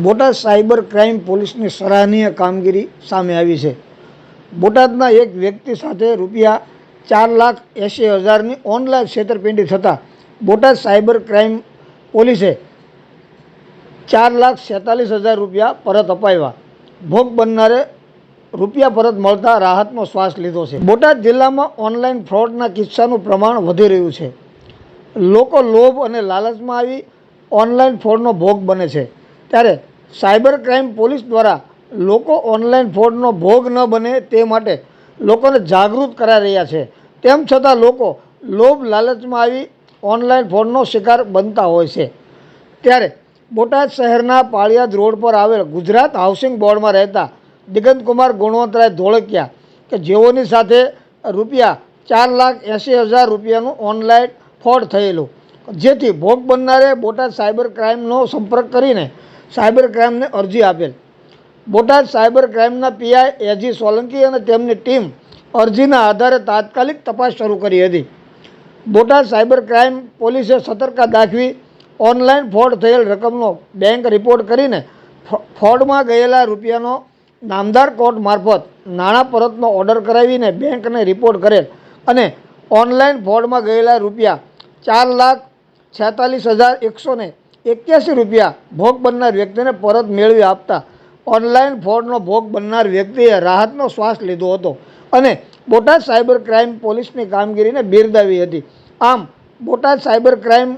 Botad cyber crime પોલીસની સરાહનીય કામગીરી સામે આવી છે। બોટાદના એક વ્યક્તિ સાથે ₹4,80,000ની ઓનલાઈન છેતરપિંડી થતાં બોટાદ સાયબર ક્રાઇમ પોલીસે ₹4,47,000 પરત અપાવ્યા। ભોગ બનનારે રૂપિયા પરત મળતા રાહતનો શ્વાસ લીધો છે। બોટાદ જિલ્લામાં ઓનલાઈન ફ્રોડના કિસ્સાનું પ્રમાણ વધી રહ્યું છે। લોકો લોભ અને લાલચમાં આવી ઓનલાઈન ફ્રોડનો ભોગ બને છે, ત્યારે સાયબર ક્રાઇમ પોલીસ દ્વારા લોકો ઓનલાઈન ફ્રોડનો ભોગ ન બને તે માટે લોકોને જાગૃત કરાઈ રહ્યા છે। તેમ છતાં લોકો લોભ લાલચમાં આવી ઓનલાઈન ફ્રોડનો શિકાર બનતા હોય છે, ત્યારે બોટાદ શહેરના પાળિયાદ રોડ પર આવેલ ગુજરાત હાઉસિંગ બોર્ડમાં રહેતા દિગંતકુમાર ગુણવંતરાય ધોળકિયા કે જેઓની સાથે ₹4,80,000નું ઓનલાઈન ફ્રોડ થયેલું, જેથી ભોગ બનનારે બોટાદ સાયબર ક્રાઇમનો સંપર્ક કરીને સાયબર ક્રાઇમને અરજી આપેલ। બોટાદ સાયબર ક્રાઇમના પીઆઈ એજી સોલંકી અને તેમની ટીમ અરજીના આધારે તાત્કાલિક તપાસ શરૂ કરી હતી। બોટાદ સાયબર ક્રાઇમ પોલીસે સતર્કતા દાખવી ઓનલાઈન ફ્રોડ થયેલ રકમનો બેંક રિપોર્ટ કરીને ફ્રોડમાં ગયેલા રૂપિયાનો નામદાર કોર્ટ મારફત નાણાં પરતનો ઓર્ડર કરાવીને બેંકને રિપોર્ટ કરેલ અને ઓનલાઈન ફ્રોડમાં ગયેલા ₹4,46,181 ભોગ બનનાર વ્યક્તિને પરત મેળવી આપતા ઓનલાઈન ફ્રોડનો ભોગ બનનાર વ્યક્તિએ રાહતનો શ્વાસ લીધો હતો અને બોટાદ સાયબર ક્રાઇમ પોલીસની કામગીરીને બિરદાવી હતી। આમ બોટાદ સાયબર ક્રાઇમ